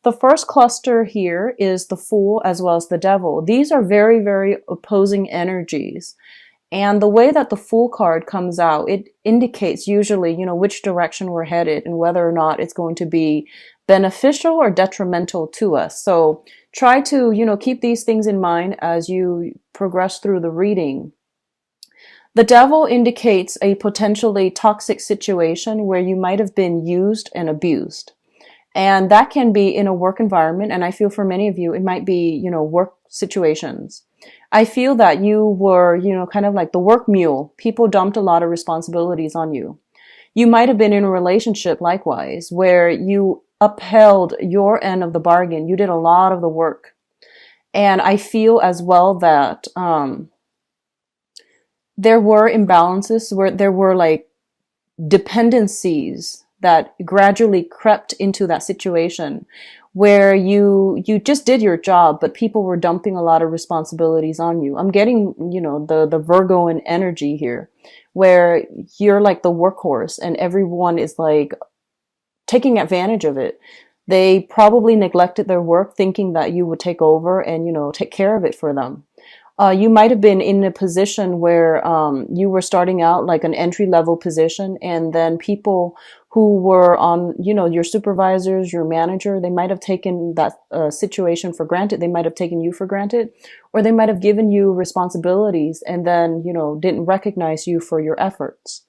The first cluster here is the Fool as well as the Devil. These are very, very opposing energies. And the way that the Fool card comes out, it indicates usually, which direction we're headed and whether or not it's going to be beneficial or detrimental to us. So try to, keep these things in mind as you progress through the reading. The Devil indicates a potentially toxic situation where you might have been used and abused. And that can be in a work environment. And I feel for many of you, it might be, work situations. I feel that you were, kind of like the work mule. People dumped a lot of responsibilities on you. You might have been in a relationship likewise, where you upheld your end of the bargain. You did a lot of the work. And I feel as well that there were imbalances, where there were like dependencies that gradually crept into that situation where you just did your job, but people were dumping a lot of responsibilities on you. I'm getting, the Virgoan energy here, where you're like the workhorse and everyone is like taking advantage of it. They probably neglected their work thinking that you would take over and, take care of it for them. You might have been in a position where you were starting out like an entry-level position, and then people who were on, your supervisors, your manager, they might have taken that situation for granted. They might have taken you for granted, or they might have given you responsibilities and then, didn't recognize you for your efforts.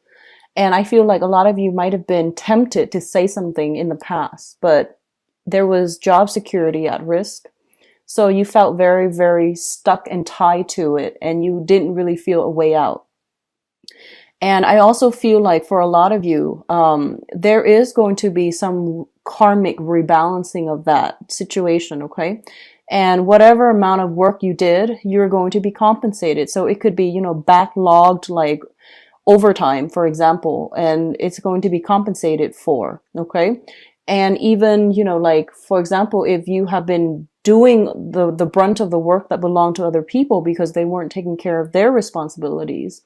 And I feel like a lot of you might have been tempted to say something in the past, but there was job security at risk. So you felt very, very stuck and tied to it, and you didn't really feel a way out. And I also feel like for a lot of you, there is going to be some karmic rebalancing of that situation, okay? And whatever amount of work you did, you're going to be compensated. So it could be, backlogged like overtime, for example, and it's going to be compensated for, okay? And even, like, for example, if you have been doing the brunt of the work that belonged to other people because they weren't taking care of their responsibilities,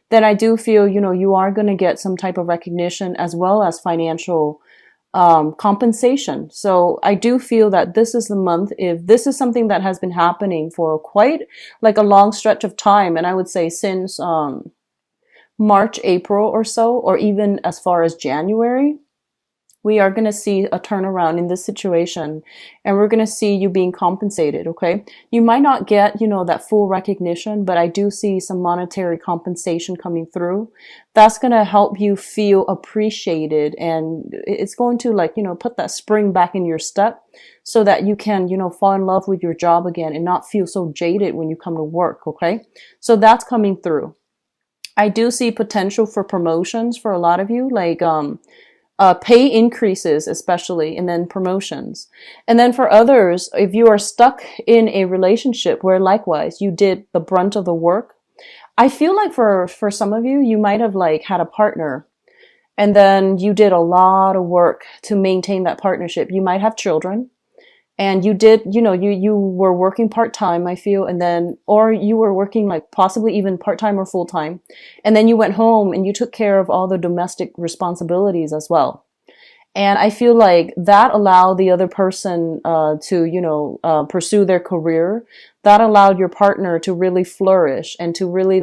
then I do feel, you are going to get some type of recognition as well as financial compensation. So I do feel that this is the month, if this is something that has been happening for quite like a long stretch of time, and I would say since March, April or so, or even as far as January, we are going to see a turnaround in this situation, and we're going to see you being compensated, okay? You might not get, that full recognition, but I do see some monetary compensation coming through. That's going to help you feel appreciated, and it's going to put that spring back in your step so that you can, fall in love with your job again and not feel so jaded when you come to work, okay? So that's coming through. I do see potential for promotions for a lot of you, like, pay increases especially, and then promotions. And then for others, if you are stuck in a relationship where likewise you did the brunt of the work, I feel like for some of you, you might have like had a partner and then you did a lot of work to maintain that partnership. You might have children, and you did, you were working part-time, I feel, and then, or you were working like possibly even part-time or full-time. And then you went home and you took care of all the domestic responsibilities as well. And I feel like that allowed the other person to, pursue their career. That allowed your partner to really flourish and to really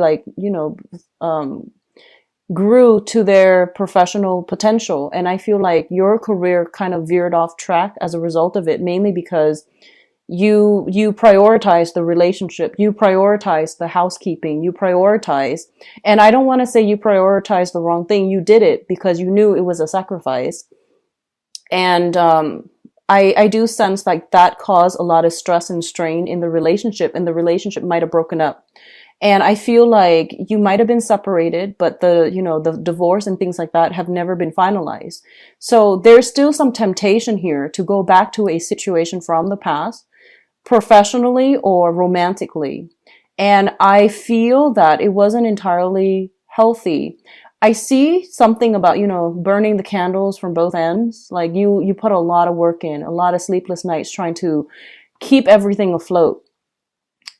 grew to their professional potential. And I feel like your career kind of veered off track as a result of it, mainly because you prioritize the relationship, you prioritize the housekeeping, you prioritize, and I don't want to say you prioritize the wrong thing. You did it because you knew it was a sacrifice. And I do sense like that caused a lot of stress and strain in the relationship, and the relationship might have broken up. And I feel like you might have been separated, but the divorce and things like that have never been finalized. So there's still some temptation here to go back to a situation from the past, professionally or romantically. And I feel that it wasn't entirely healthy. I see something about, burning the candles from both ends. Like you put a lot of work in, a lot of sleepless nights trying to keep everything afloat.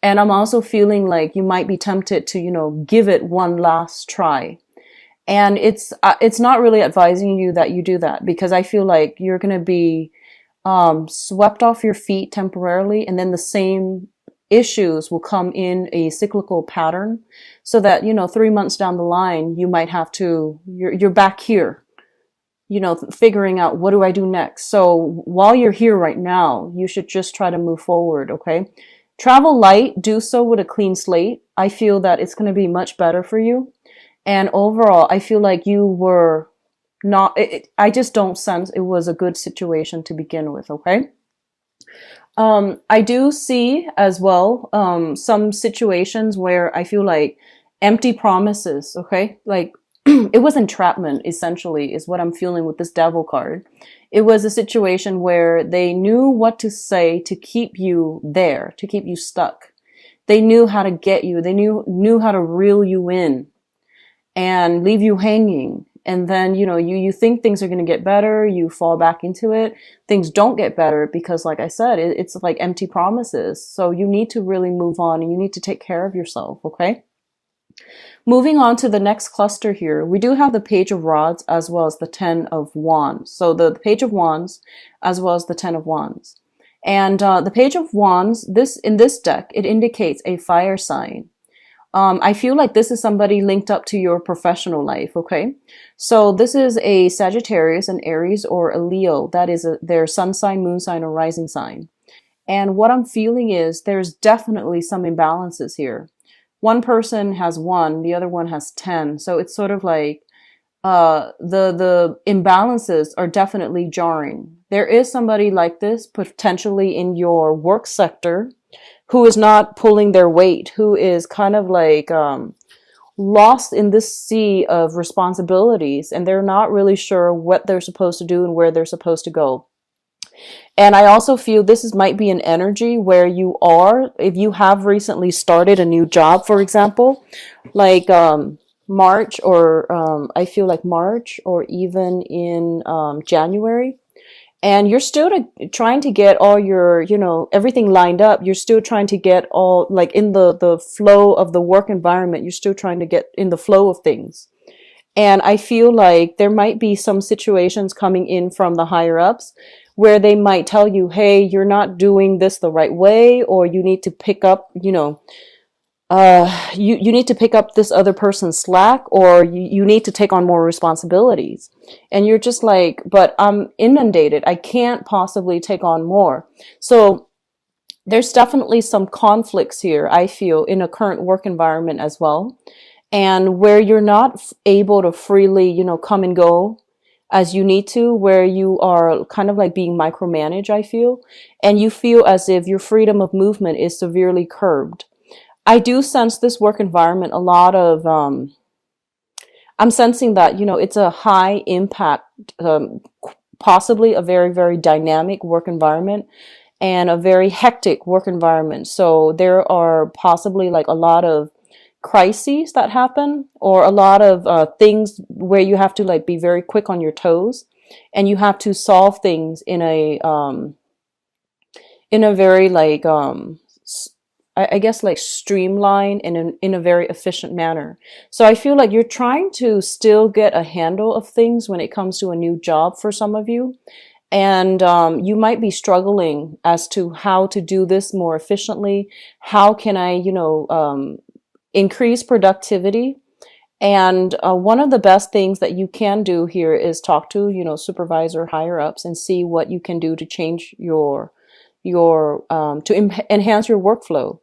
And I'm also feeling like you might be tempted to, give it one last try. And it's not really advising you that you do that, because I feel like you're going to be swept off your feet temporarily, and then the same issues will come in a cyclical pattern, so that, 3 months down the line, you might have to, you're back here, figuring out, what do I do next? So while you're here right now, you should just try to move forward. Okay. Travel light, do so with a clean slate. I feel that it's going to be much better for you. And overall, I feel like you were not, I just don't sense it was a good situation to begin with. Okay. I do see as well, some situations where I feel like empty promises. Okay. Like, it was entrapment, essentially, is what I'm feeling with this devil card. It was a situation where they knew what to say to keep you there, to keep you stuck. They knew how to get you. They knew how to reel you in and leave you hanging. And then, you think things are going to get better. You fall back into it. Things don't get better because, like I said, it's like empty promises. So you need to really move on, and you need to take care of yourself. Okay. Moving on to the next cluster here, we do have the Page of Rods as well as the Ten of Wands. So the Page of Wands as well as the Ten of Wands. And the Page of Wands, in this deck, it indicates a fire sign. I feel like this is somebody linked up to your professional life, okay? So this is a Sagittarius, an Aries, or a Leo. That is their sun sign, moon sign, or rising sign. And what I'm feeling is there's definitely some imbalances here. One person has 1, the other one has 10. So it's sort of like the imbalances are definitely jarring. There is somebody like this potentially in your work sector who is not pulling their weight, who is kind of like lost in this sea of responsibilities, and they're not really sure what they're supposed to do and where they're supposed to go. And I also feel might be an energy where you are, if you have recently started a new job, for example, like March, or I feel like March, or even in January, and you're still trying to get all your, everything lined up. You're still trying to get all, like, in the flow of the work environment. You're still trying to get in the flow of things. And I feel like there might be some situations coming in from the higher ups where they might tell you, hey, you're not doing this the right way, or you need to pick up, you need to pick up this other person's slack, or you need to take on more responsibilities. And you're just like, but I'm inundated. I can't possibly take on more. So there's definitely some conflicts here, I feel, in a current work environment as well. And where you're not able to freely, come and go as you need to, where you are kind of like being micromanaged, I feel, and you feel as if your freedom of movement is severely curbed. I do sense this work environment a lot of, I'm sensing that, it's a high impact, possibly a very, very dynamic work environment, and a very hectic work environment. So there are possibly like a lot of crises that happen, or a lot of things where you have to like be very quick on your toes, and you have to solve things in a very like I guess like streamlined and in a very efficient manner. So I feel like you're trying to still get a handle of things when it comes to a new job for some of you. And you might be struggling as to how to do this more efficiently. How can I, increase productivity? And one of the best things that you can do here is talk to, supervisor, higher ups, and see what you can do to change enhance your workflow.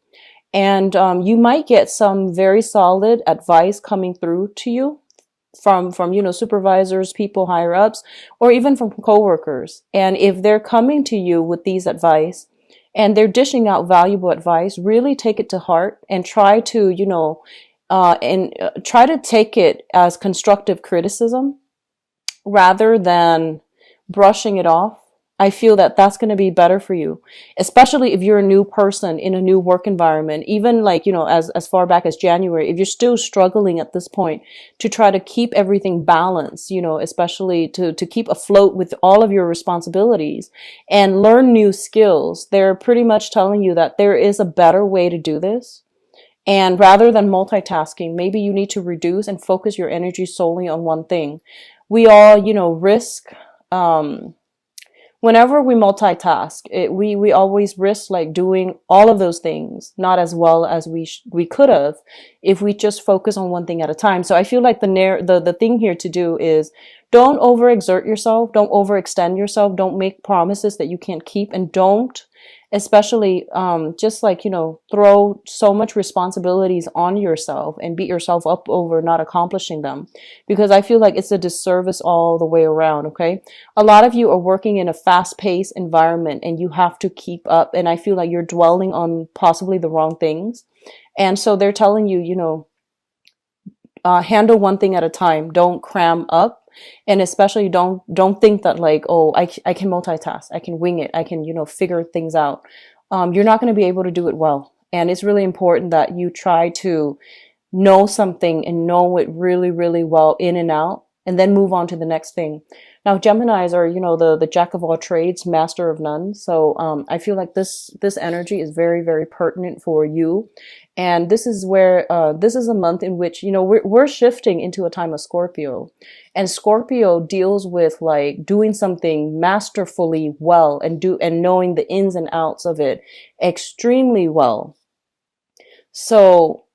And you might get some very solid advice coming through to you from supervisors, people higher ups, or even from coworkers. And if they're coming to you with these advice and they're dishing out valuable advice, really take it to heart and try to try to take it as constructive criticism rather than brushing it off. I feel that that's going to be better for you, especially if you're a new person in a new work environment. Even like, as far back as January, if you're still struggling at this point to try to keep everything balanced, especially to keep afloat with all of your responsibilities and learn new skills, they're pretty much telling you that there is a better way to do this. And rather than multitasking, maybe you need to reduce and focus your energy solely on one thing. We all, risk, whenever we multitask, we always risk like doing all of those things not as well as we could have if we just focus on one thing at a time. So I feel like the thing here to do is don't overexert yourself, don't overextend yourself, don't make promises that you can't keep, and don't especially just like, throw so much responsibilities on yourself and beat yourself up over not accomplishing them, because I feel like it's a disservice all the way around. Okay, a lot of you are working in a fast-paced environment and you have to keep up, and I feel like you're dwelling on possibly the wrong things. And so they're telling you, handle one thing at a time, don't cram up, and especially don't think that like, oh, I can multitask, I can wing it, I can figure things out. You're not going to be able to do it well, and it's really important that you try to know something and know it really, really well in and out, and then move on to the next thing. Now, Geminis are, the jack of all trades, master of none. So I feel like this energy is very, very pertinent for you. And this is where this is a month in which, we're shifting into a time of Scorpio. And Scorpio deals with like doing something masterfully well and knowing the ins and outs of it extremely well. So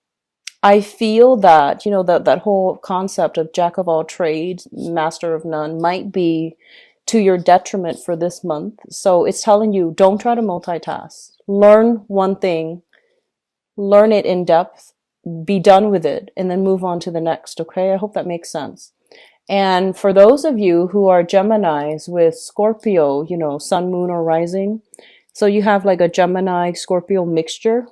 I feel that, that whole concept of jack of all trades, master of none might be to your detriment for this month. So it's telling you, don't try to multitask. Learn one thing, learn it in depth, be done with it, and then move on to the next. Okay, I hope that makes sense. And for those of you who are Geminis with Scorpio, sun, moon, or rising, so you have like a Gemini Scorpio mixture.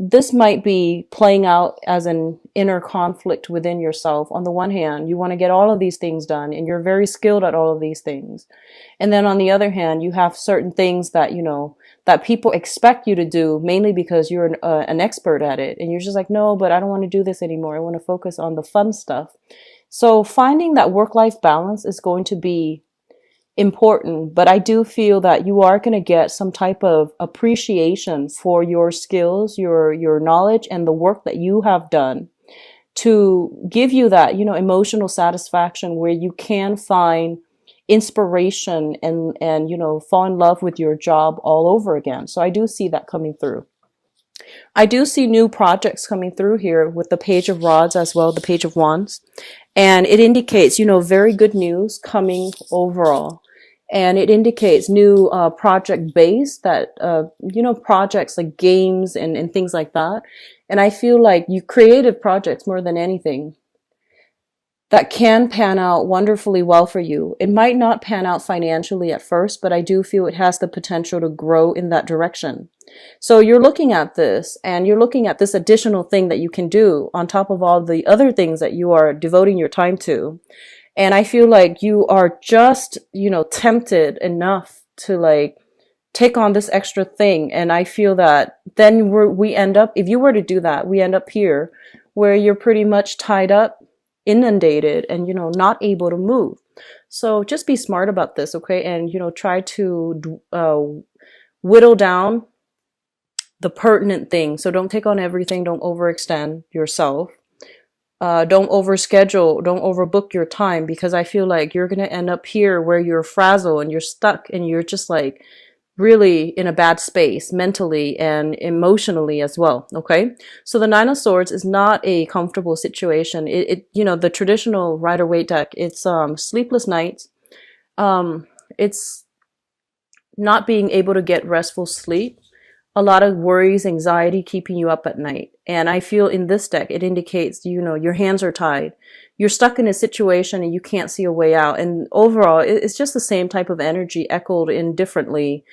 This might be playing out as an inner conflict within yourself. On the one hand, you want to get all of these things done and you're very skilled at all of these things. And then on the other hand, you have certain things that, that people expect you to do mainly because you're an expert at it. And you're just like, no, but I don't want to do this anymore. I want to focus on the fun stuff. So finding that work-life balance is going to be important, but I do feel that you are going to get some type of appreciation for your skills, your knowledge, and the work that you have done to give you that, emotional satisfaction where you can find inspiration and fall in love with your job all over again. So I do see that coming through. I do see new projects coming through here with the Page of Rods as well, the Page of Wands. And it indicates, very good news coming overall. And it indicates new project base that, projects like games and things like that. And I feel like you creative projects more than anything that can pan out wonderfully well for you. It might not pan out financially at first, but I do feel it has the potential to grow in that direction. So you're looking at this and you're looking at this additional thing that you can do on top of all the other things that you are devoting your time to. And I feel like you are just, tempted enough to like take on this extra thing. And I feel that then we end up, if you were to do that, we end up here where you're pretty much tied up, inundated, and, not able to move. So just be smart about this, okay? And, try to whittle down the pertinent things. So don't take on everything. Don't overextend yourself. Don't overschedule, don't overbook your time, because I feel like you're going to end up here where you're frazzled and you're stuck and you're just like really in a bad space mentally and emotionally as well. Okay. So the Nine of Swords is not a comfortable situation. The traditional Rider-Waite deck, it's, sleepless nights. It's not being able to get restful sleep. A lot of worries, anxiety keeping you up at night. And I feel in this deck, it indicates, your hands are tied. You're stuck in a situation and you can't see a way out. And overall, it's just the same type of energy echoed in differently.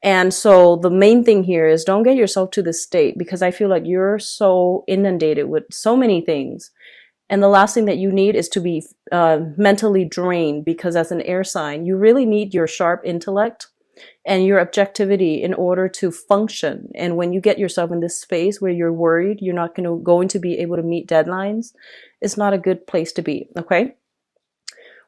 And so the main thing here is don't get yourself to this state, because I feel like you're so inundated with so many things. And the last thing that you need is to be mentally drained, because as an air sign, you really need your sharp intellect and your objectivity in order to function. And when you get yourself in this space where you're worried you're not going to be able to meet deadlines, it's not a good place to be. Okay.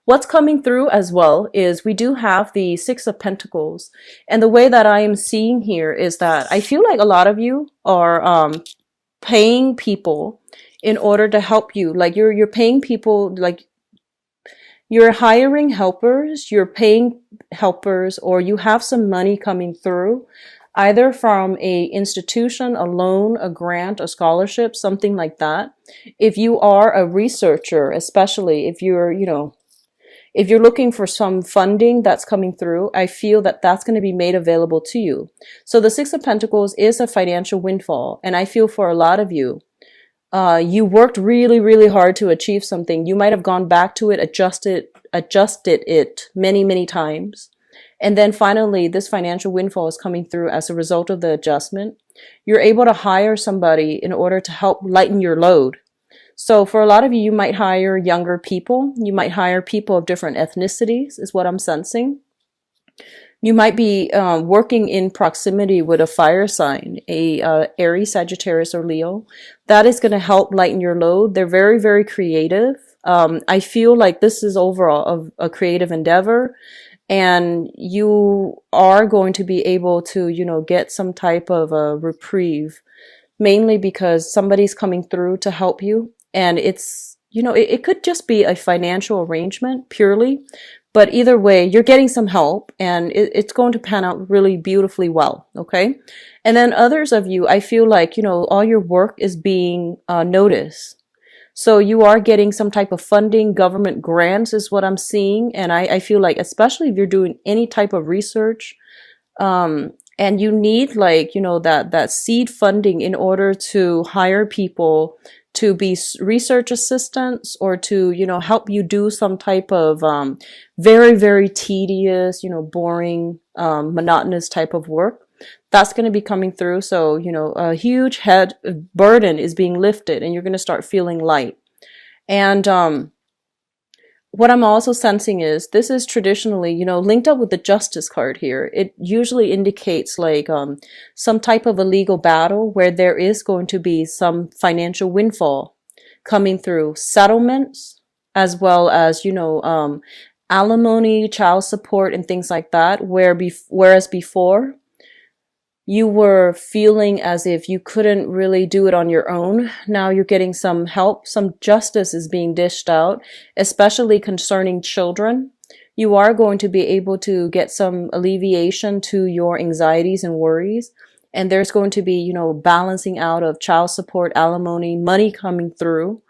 What's coming through as well is we do have the Six of Pentacles. And the way that I am seeing here is that I feel like a lot of you are paying people in order to help you. Like you're paying people, like You're hiring helpers, you're paying helpers, or you have some money coming through, either from a institution, a loan, a grant, a scholarship, something like that. If you are a researcher, especially if you're, if you're looking for some funding that's coming through, I feel that that's going to be made available to you. So the Six of Pentacles is a financial windfall. And I feel for a lot of you, you worked really, really hard to achieve something. You might have gone back to it, adjusted it many, many times. And then finally, this financial windfall is coming through as a result of the adjustment. You're able to hire somebody in order to help lighten your load. So for a lot of you, you might hire younger people. You might hire people of different ethnicities, is what I'm sensing. You might be working in proximity with a fire sign, a Aries, Sagittarius, or Leo. That is going to help lighten your load. They're very, very creative. I feel like this is overall a creative endeavor, and you are going to be able to, get some type of a reprieve, mainly because somebody's coming through to help you. And it's, it could just be a financial arrangement purely, but either way, you're getting some help, and it's going to pan out really beautifully well. Okay. And then others of you, I feel like, all your work is being noticed. So you are getting some type of funding, government grants is what I'm seeing. And I feel like, especially if you're doing any type of research, and you need that seed funding in order to hire people to be research assistants, or to, help you do some type of very, very tedious, boring, monotonous type of work. That's going to be coming through. So, a huge head burden is being lifted, and you're going to start feeling light. And what I'm also sensing is this is traditionally, linked up with the Justice card here. It usually indicates some type of a legal battle where there is going to be some financial windfall coming through, settlements, as well as, alimony, child support, and things like that. Whereas before, you were feeling as if you couldn't really do it on your own. Now you're getting some help. Some justice is being dished out, especially concerning children. You are going to be able to get some alleviation to your anxieties and worries. And there's going to be, balancing out of child support, alimony, money coming through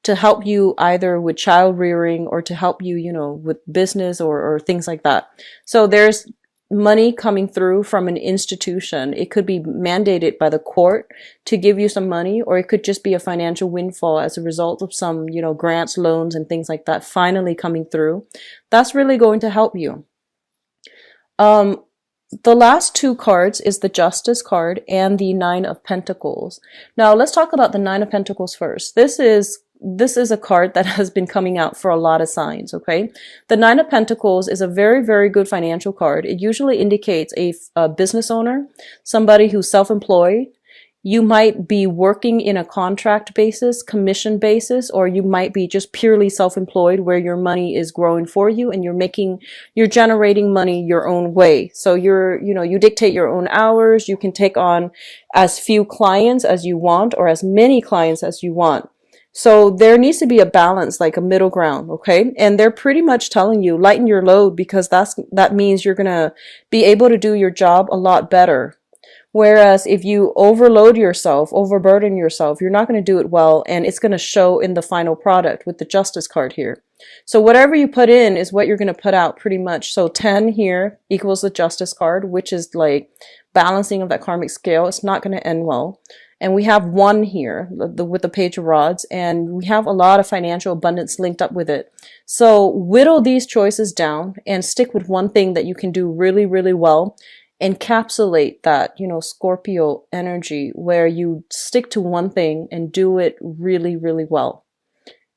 to help you either with child rearing, or to help you, with business or things like that. So there's money coming through from an institution. It could be mandated by the court to give you some money, or it could just be a financial windfall as a result of some, grants, loans, and things like that finally coming through. That's really going to help you. The last two cards is the Justice card and the Nine of Pentacles. Now let's talk about the Nine of Pentacles first. This is a card that has been coming out for a lot of signs, okay? The Nine of Pentacles is a very, very good financial card. It usually indicates a business owner, somebody who's self-employed. You might be working in a contract basis, commission basis, or you might be just purely self-employed where your money is growing for you and you're generating money your own way. So you dictate your own hours. You can take on as few clients as you want, or as many clients as you want. So there needs to be a balance, like a middle ground, okay? And they're pretty much telling you, lighten your load, because that means you're going to be able to do your job a lot better. Whereas if you overload yourself, overburden yourself, you're not going to do it well, and it's going to show in the final product with the Justice card here. So whatever you put in is what you're going to put out pretty much. So 10 here equals the Justice card, which is like balancing of that karmic scale. It's not going to end well. And we have 1 here with the Page of Rods, and we have a lot of financial abundance linked up with it. So whittle these choices down and stick with one thing that you can do really, really well. Encapsulate that, Scorpio energy, where you stick to one thing and do it really, really well.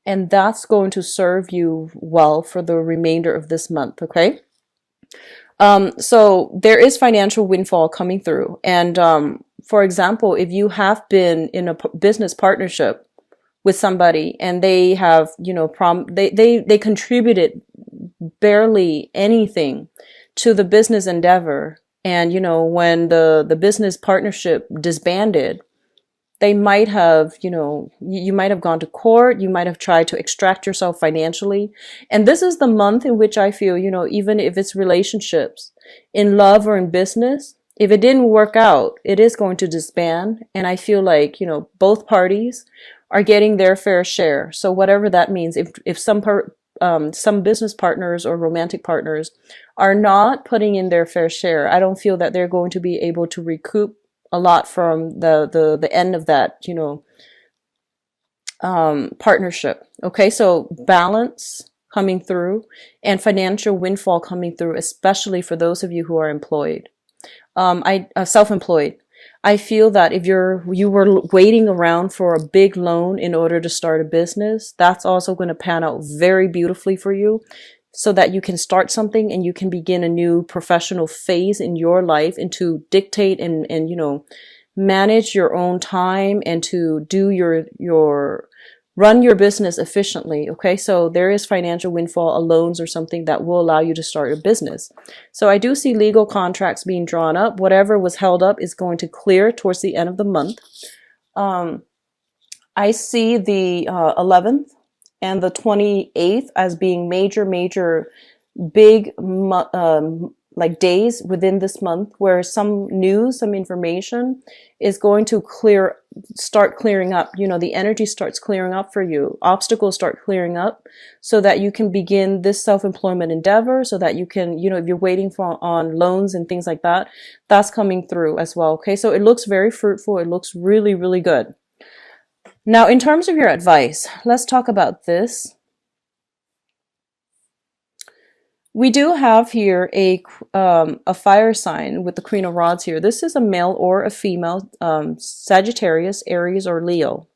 And that's going to serve you well for the remainder of this month, okay? So there is financial windfall coming through. And for example, if you have been in a business partnership with somebody and they have, they contributed barely anything to the business endeavor, and when the business partnership disbanded, They might have, you might have gone to court. You might have tried to extract yourself financially. And this is the month in which I feel, even if it's relationships, in love or in business, if it didn't work out, it is going to disband. And I feel like, both parties are getting their fair share. So whatever that means, if some business partners or romantic partners are not putting in their fair share, I don't feel that they're going to be able to recoup a lot from the end of that, partnership. Okay, so balance coming through and financial windfall coming through, especially for those of you who are employed. Self-employed. I feel that if you were waiting around for a big loan in order to start a business, that's also going to pan out very beautifully for you, so that you can start something and you can begin a new professional phase in your life, and to dictate and manage your own time, and to do your run your business efficiently. Okay, so there is financial windfall, a loans or something that will allow you to start your business. So I do see legal contracts being drawn up. Whatever was held up is going to clear towards the end of the month. I see the 11th and the 28th as being major, big, like days within this month, where some news, some information is going to start clearing up. The energy starts clearing up for you. Obstacles start clearing up, so that you can begin this self-employment endeavor, so that you can, if you're waiting on loans and things like that, that's coming through as well. Okay, so it looks very fruitful. It looks really, really good. Now, in terms of your advice, let's talk about this. We do have here a fire sign with the Queen of Rods here. This is a male or a female, Sagittarius, Aries, or Leo.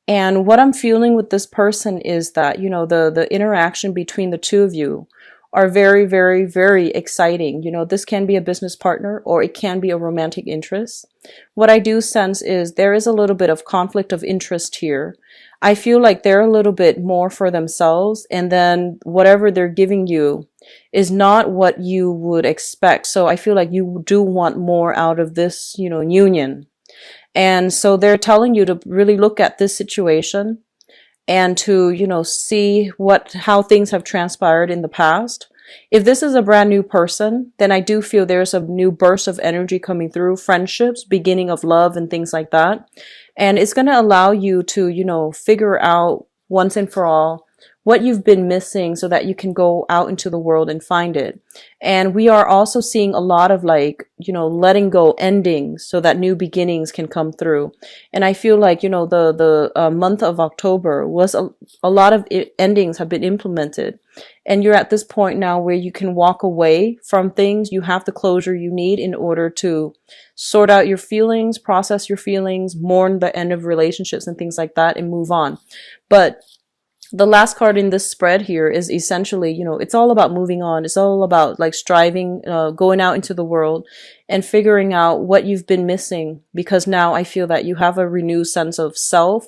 And what I'm feeling with this person is that, the interaction between the two of you are very, very, very exciting. This can be a business partner, or it can be a romantic interest. What I do sense is there is a little bit of conflict of interest here. I feel like they're a little bit more for themselves, and then whatever they're giving you is not what you would expect. So I feel like you do want more out of this, union. And so they're telling you to really look at this situation and to, see how things have transpired in the past. If this is a brand new person, then I do feel there's a new burst of energy coming through, friendships, beginning of love and things like that. And it's going to allow you to, figure out once and for all what you've been missing, so that you can go out into the world and find it. And we are also seeing a lot of letting go, endings, so that new beginnings can come through. And I feel like, the month of October was a lot of endings have been implemented. And you're at this point now where you can walk away from things. You have the closure you need in order to sort out your feelings, process your feelings, mourn the end of relationships and things like that, and move on. But the last card in this spread here is essentially, it's all about moving on. It's all about striving, going out into the world and figuring out what you've been missing, because now I feel that you have a renewed sense of self,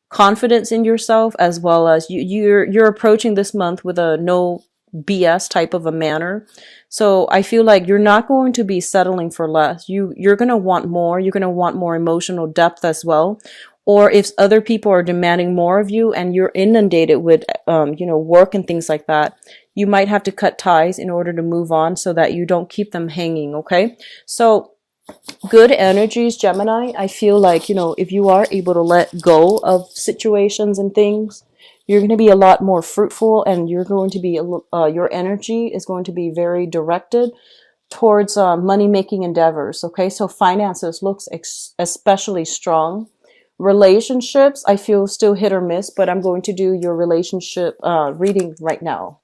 confidence in yourself, as well as you're approaching this month with a no BS type of a manner. So I feel like you're not going to be settling for less. You're going to want more. You're going to want more emotional depth as well. Or if other people are demanding more of you and you're inundated with, work and things like that, you might have to cut ties in order to move on, so that you don't keep them hanging. Okay. So good energies, Gemini. I feel like, if you are able to let go of situations and things, you're going to be a lot more fruitful, and you're going to be, your energy is going to be very directed towards money-making endeavors. Okay. So finances looks especially strong. Relationships, I feel still hit or miss, but I'm going to do your relationship reading right now.